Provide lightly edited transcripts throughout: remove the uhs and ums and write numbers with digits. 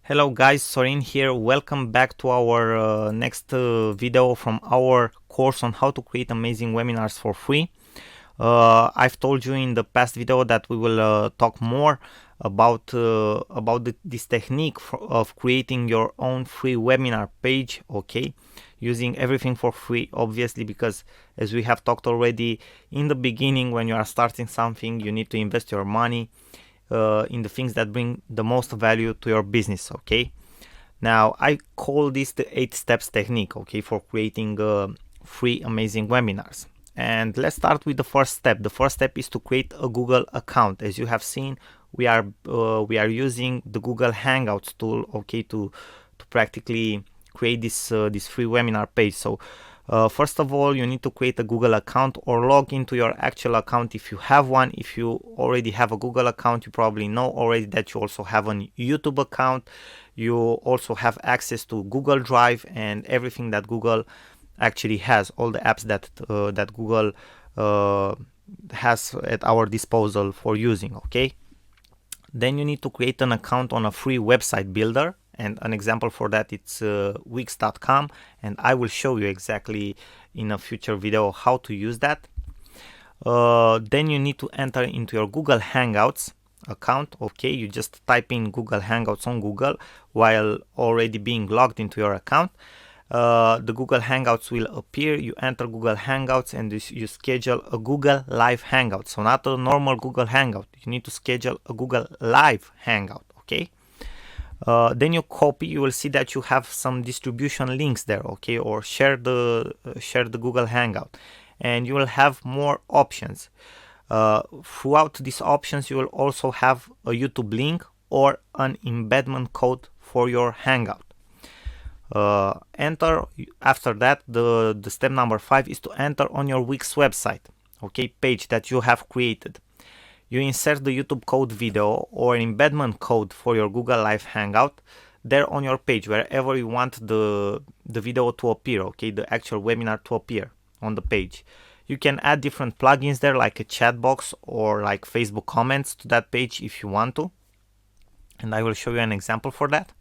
Hello guys, Sorin here. Welcome back to our next video from our course on how to create amazing webinars for free. I've told you in the past video that we will talk more about this technique of creating your own free webinar page, okay? Using everything for free, obviously, because as we have talked already in the beginning, when you are starting something, you need to invest your money in the things that bring the most value to your business, okay? Now, I call this the 8 steps technique, okay, for creating free amazing webinars. And let's start with the first step. The first step is to create a Google account. As you have seen, we are using the Google Hangouts tool, okay, to practically create this free webinar page. So first of all, you need to create a Google account or log into your actual account if you have one. If you already have a Google account, you probably know already that you also have a YouTube account. You also have access to Google Drive and everything that Google actually has, all the apps that Google has at our disposal for using, okay? Then you need to create an account on a free website builder, and an example for that it's wix.com, and I will show you exactly in a future video how to use that. Then you need to enter into your Google Hangouts account, okay? You just type in Google Hangouts on Google while already being logged into your account. The Google Hangouts will appear. You enter Google Hangouts and you schedule a Google Live Hangout. So not a normal Google Hangout. You need to schedule a Google Live Hangout, okay? Then you copy. You will see that you have some distribution links there, okay? Or share the Google Hangout, and you will have more options. Throughout these options, you will also have a YouTube link or an embedment code for your Hangout. Enter after that. The step number 5 is to enter on your Wix website, okay, page that you have created. You insert the YouTube code video or embedment code for your Google Live Hangout there on your page, wherever you want the video to appear, okay, the actual webinar to appear on the page. You can add different plugins there, like a chat box or like Facebook comments to that page if you want to, and I will show you an example for that.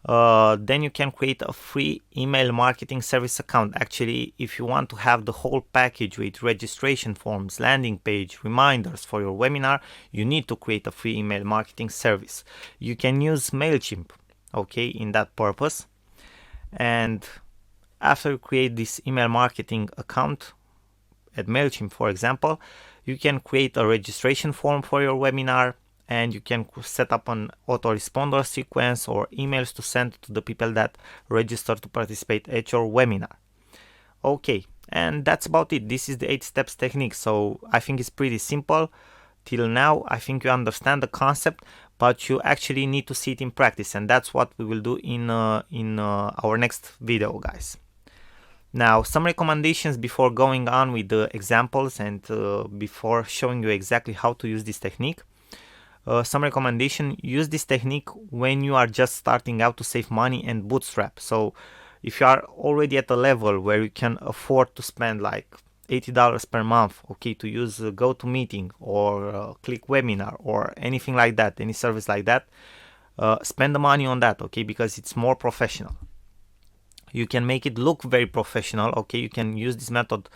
Then you can create a free email marketing service account. Actually, if you want to have the whole package with registration forms, landing page, reminders for your webinar, you need to create a free email marketing service. You can use MailChimp, okay, in that purpose. And after you create this email marketing account at MailChimp, for example, you can create a registration form for your webinar, and you can set up an autoresponder sequence or emails to send to the people that register to participate at your webinar. Okay, and that's about it. This is the 8 steps technique. So I think it's pretty simple. Till now, I think you understand the concept, but you actually need to see it in practice, and that's what we will do in our next video, guys. Now, some recommendations before going on with the examples and before showing you exactly how to use this technique. Some recommendation: use this technique when you are just starting out to save money and bootstrap. So if you are already at a level where you can afford to spend like $80 per month, okay, to use GoToMeeting or ClickWebinar or anything like that, any service like that, spend the money on that, okay, because it's more professional. You can make it look very professional, okay. You can use this method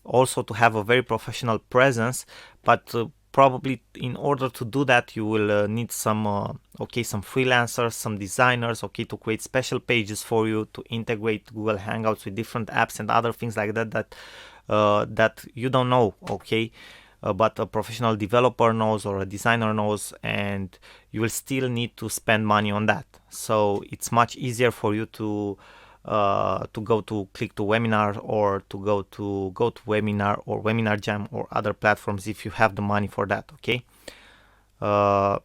also to have a very professional presence, but probably in order to do that you will need some some freelancers, some designers, okay, to create special pages for you, to integrate Google Hangouts with different apps and other things like that that you don't know, okay, but a professional developer knows or a designer knows, and you will still need to spend money on that. So it's much easier for you to go to Click-to-Webinar or to go to GoToWebinar or Webinar Jam or other platforms if you have the money for that, okay?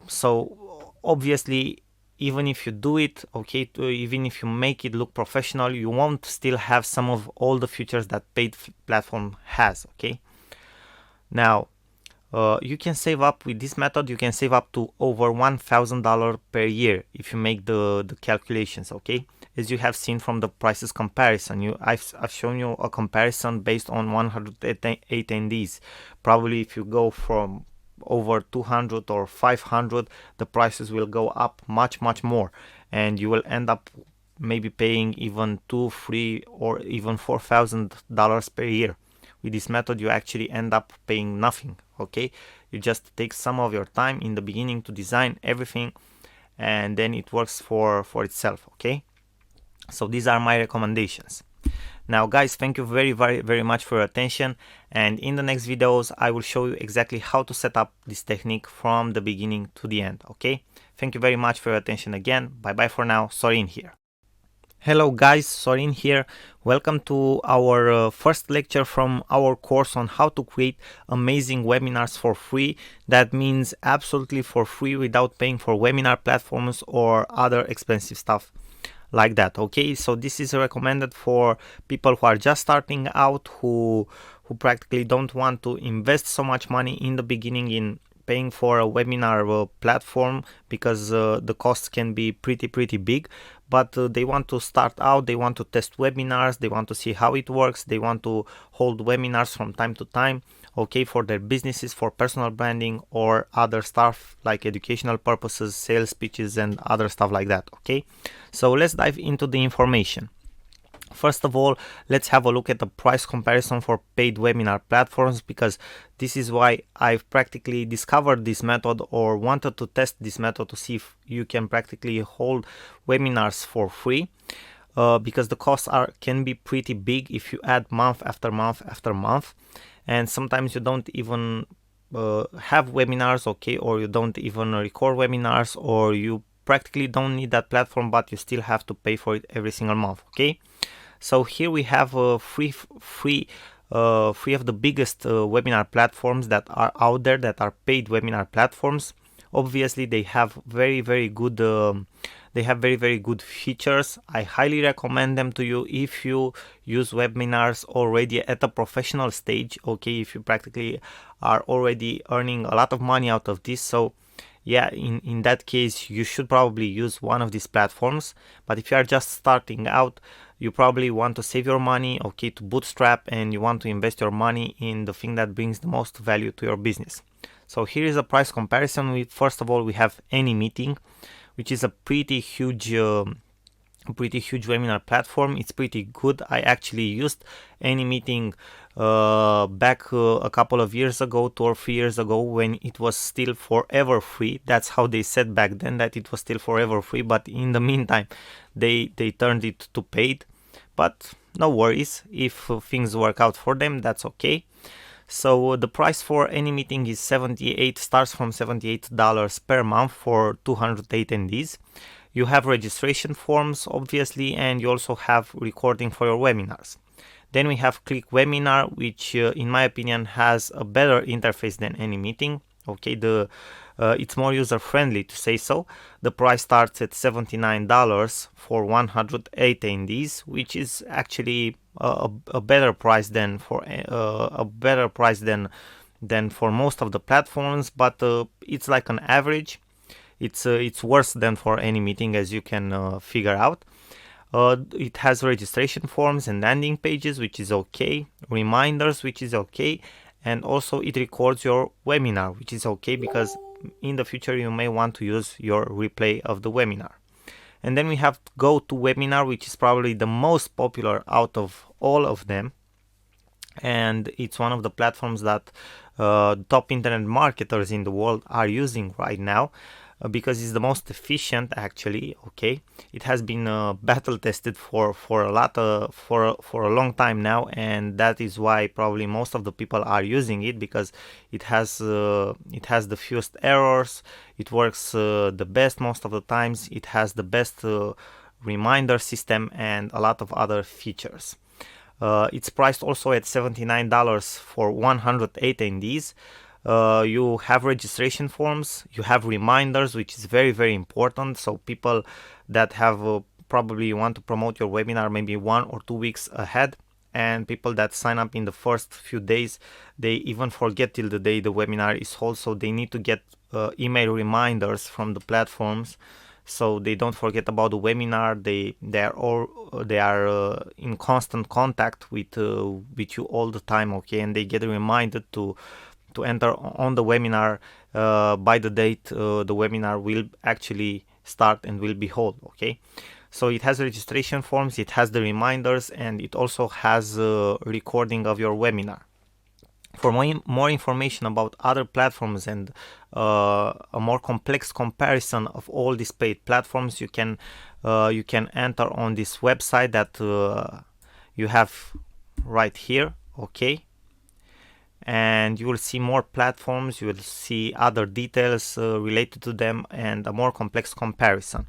So obviously, even if you do it, okay, even if you make it look professional, you won't still have some of all the features that paid platform has, okay? Now, you can save up with this method. You can save up to over $1,000 per year if you make the calculations, okay? As you have seen from the prices comparison, I've shown you a comparison based on 100 attendees. Probably if you go from over 200 or 500, the prices will go up much more, and you will end up maybe paying even $2, $3, or even $4,000 per year. With this method, you actually end up paying nothing. Okay, you just take some of your time in the beginning to design everything, and then it works for itself. Okay, so these are my recommendations. Now guys, thank you very much for your attention, and in the next videos I will show you exactly how to set up this technique from the beginning to the end. Okay, thank you very much for your attention again. Bye bye for now. Sorin here. Hello guys, Sorin here. Welcome to our first lecture from our course on how to create amazing webinars for free. That means absolutely for free, without paying for webinar platforms or other expensive stuff like that. Okay, so this is recommended for people who are just starting out, who practically don't want to invest so much money in the beginning in paying for a webinar platform, because the costs can be pretty big, but they want to start out, they want to test webinars, they want to see how it works, they want to hold webinars from time to time, okay, for their businesses, for personal branding or other stuff like educational purposes, sales pitches and other stuff like that. Okay, so let's dive into the information. First of all, let's have a look at the price comparison for paid webinar platforms, because this is why I've practically discovered this method, or wanted to test this method to see if you can practically hold webinars for free, because the costs can be pretty big if you add month after month after month, and sometimes you don't even have webinars, okay, or you don't even record webinars, or you practically don't need that platform, but you still have to pay for it every single month. Okay, so here we have three of the biggest webinar platforms that are out there, that are paid webinar platforms. Obviously, they have very good features. I highly recommend them to you if you use webinars already at a professional stage. Okay, if you practically are already earning a lot of money out of this, so yeah, in that case you should probably use one of these platforms. But if you are just starting out, you probably want to save your money, okay, to bootstrap, and you want to invest your money in the thing that brings the most value to your business. So here is a price comparison. First of all, we have AnyMeeting, which is a pretty huge webinar platform. It's pretty good. I actually used AnyMeeting back a couple of years ago, 2 or 3 years ago, when it was still forever free. That's how they said back then, that it was still forever free, but in the meantime they turned it to paid. But no worries, if things work out for them, that's okay. So the price for AnyMeeting is starts from $78 per month for 208 attendees. You have registration forms, obviously, and you also have recording for your webinars. Then we have Click Webinar, which in my opinion has a better interface than AnyMeeting. Okay, it's more user-friendly, to say so. The price starts at $79 for 108 attendees, which is actually a better price than for most of the platforms, but it's like an average. It's worse than for AnyMeeting, as you can figure out. It has registration forms and landing pages, which is okay, reminders, which is okay, and also it records your webinar, which is okay, because in the future you may want to use your replay of the webinar. And then we have GoToWebinar, which is probably the most popular out of all of them, and it's one of the platforms that top internet marketers in the world are using right now, because it's the most efficient, actually. Okay, it has been battle tested for a long time now, and that is why probably most of the people are using it, because it has the fewest errors, it works the best most of the times, it has the best reminder system and a lot of other features. It's priced also at $79 for 108 attendees. You have registration forms, you have reminders, which is very important. So people that have probably want to promote your webinar maybe 1 or 2 weeks ahead, and people that sign up in the first few days, they even forget till the day the webinar is held, so they need to get email reminders from the platforms, so they don't forget about the webinar. They are in constant contact with you all the time, okay, and they get reminded to to enter on the webinar by the date the webinar will actually start and will be held. Okay, so it has registration forms, it has the reminders, and it also has recording of your webinar. For more information about other platforms and a more complex comparison of all these paid platforms, you can enter on this website that you have right here. Okay, and you will see more platforms, you will see other details related to them, and a more complex comparison.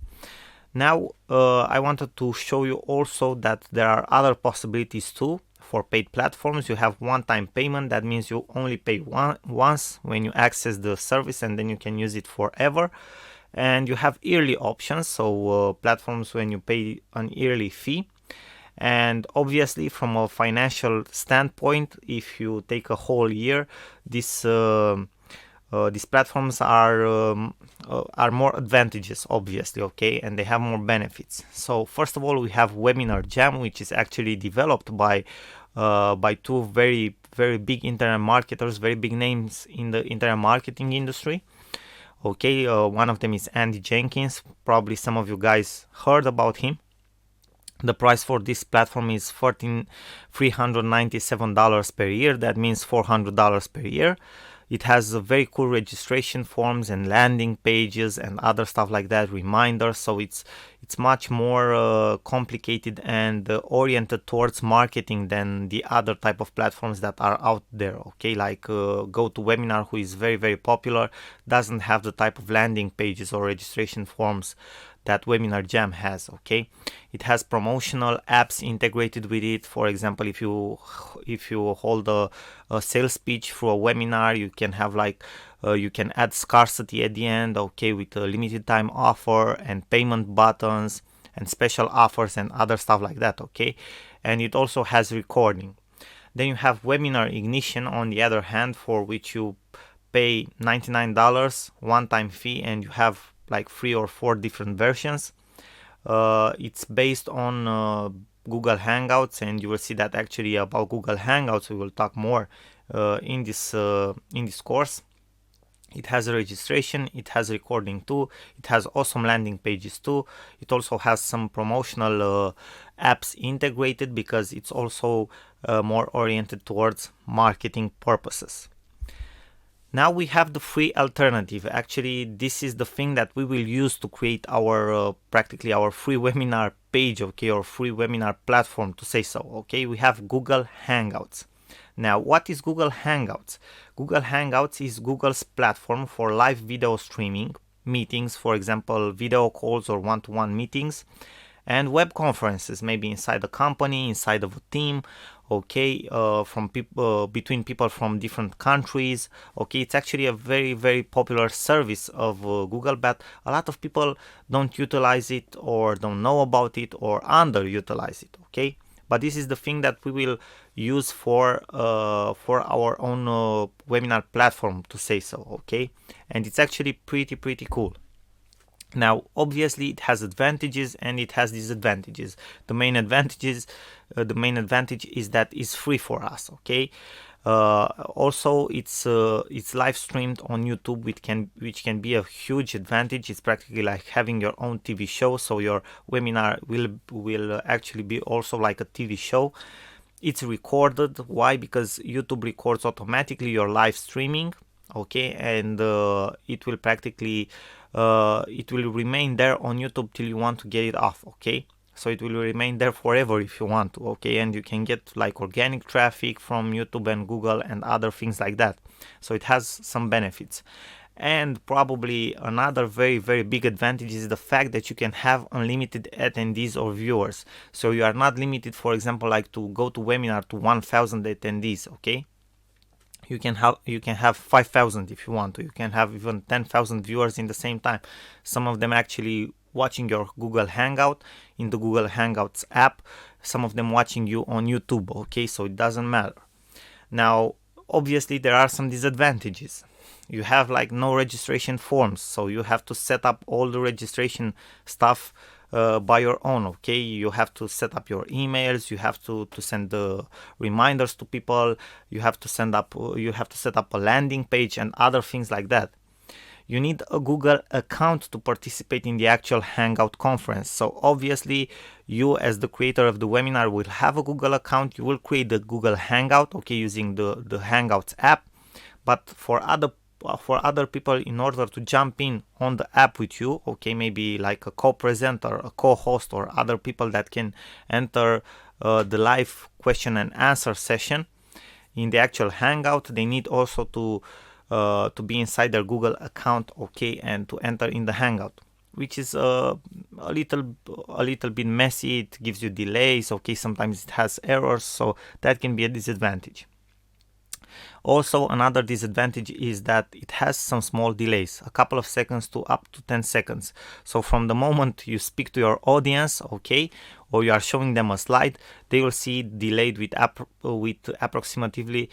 Now I wanted to show you also that there are other possibilities too. For paid platforms, you have one-time payment. That means you only pay once when you access the service, and then you can use it forever. And you have yearly options, so platforms when you pay an yearly fee. And obviously, from a financial standpoint, if you take a whole year, these platforms are more advantageous, obviously, okay, and they have more benefits. So first of all, we have Webinar Jam, which is actually developed by two very big internet marketers, very big names in the internet marketing industry. Okay, one of them is Andy Jenkins. Probably some of you guys heard about him. The price for this platform is $397 per year. That means $400 per year. It has a very cool registration forms and landing pages and other stuff like that, reminders. So it's much more complicated and oriented towards marketing than the other type of platforms that are out there. Okay, like GoToWebinar, who is very popular, doesn't have the type of landing pages or registration forms that Webinar Jam has. Okay, it has promotional apps integrated with it. For example, if you hold a sales pitch through a webinar, you can have you can add scarcity at the end, okay, with a limited time offer and payment buttons and special offers and other stuff like that. Okay, and it also has recording. Then you have Webinar Ignition, on the other hand, for which you pay $99 one-time fee, and you have like 3 or 4 different versions. It's based on Google Hangouts, and you will see that actually about Google Hangouts we will talk more in this course. It has a registration, it has recording too, it has awesome landing pages too. It also has some promotional apps integrated because it's also more oriented towards marketing purposes. Now we have the free alternative. Actually, this is the thing that we will use to create our practically our free webinar page, okay, or free webinar platform, to say so. Okay, we have Google Hangouts. Now, what is Google Hangouts? Google Hangouts is Google's platform for live video streaming, meetings, for example, video calls or one-to-one meetings, and web conferences, maybe inside a company, inside of a team, okay, from people between people from different countries. Okay, it's actually a very popular service of Google, but a lot of people don't utilize it or don't know about it or underutilize it. Okay, but this is the thing that we will use for our own webinar platform, to say so. Okay, and it's actually pretty cool. Now, obviously, it has advantages and it has disadvantages. The main advantage is that it's free for us. Okay. Also, it's live streamed on YouTube, which can be a huge advantage. It's practically like having your own TV show. So your webinar will actually be also like a TV show. It's recorded. Why? Because YouTube records automatically your live streaming. Okay, and it will practically it will remain there on YouTube till you want to get it off. Okay, so it will remain there forever if you want to. Okay, and you can get like organic traffic from YouTube and Google and other things like that. So it has some benefits. And probably another very big advantage is the fact that you can have unlimited attendees or viewers. So you are not limited, for example, like to GoToWebinar to 1,000 attendees. Okay, you can have 5,000 if you want to. You can have even 10,000 viewers in the same time. Some of them actually watching your Google Hangout in the Google Hangouts app. Some of them watching you on YouTube. Okay, so it doesn't matter. Now, obviously, there are some disadvantages. You have like no registration forms, so you have to set up all the registration stuff by your own. Okay, you have to set up your emails, you have to send the reminders to people, you have to set up a landing page and other things like that. You need a Google account to participate in the actual Hangout conference. So obviously you, as the creator of the webinar, will have a Google account. You will create the Google Hangout, okay, using the Hangouts app. But for other people, in order to jump in on the app with you, okay, maybe like a co-presenter, a co-host, or other people that can enter the live question and answer session in the actual Hangout, they need also to be inside their Google account, okay, and to enter in the Hangout, which is a little bit messy. It gives you delays, okay, sometimes it has errors, so that can be a disadvantage. Also, another disadvantage is that it has some small delays, a couple of seconds to up to 10 seconds. So from the moment you speak to your audience, okay, or you are showing them a slide, they will see delayed with approximately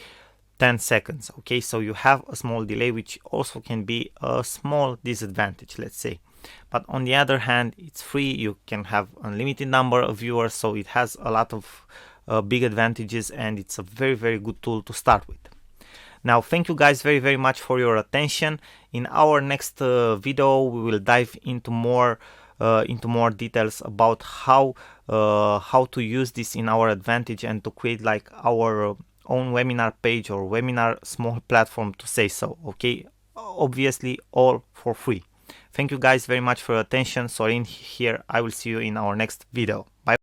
10 seconds. Okay, so you have a small delay, which also can be a small disadvantage, let's say. But on the other hand, it's free. You can have unlimited number of viewers, so it has a lot of big advantages, and it's a very, very good tool to start with. Now, thank you guys very, very much for your attention. In our next video, we will dive into more details about how to use this in our advantage and to create like our own webinar page or webinar small platform, to say so. Okay, obviously all for free. Thank you guys very much for your attention. Sorin here. I will see you in our next video. Bye.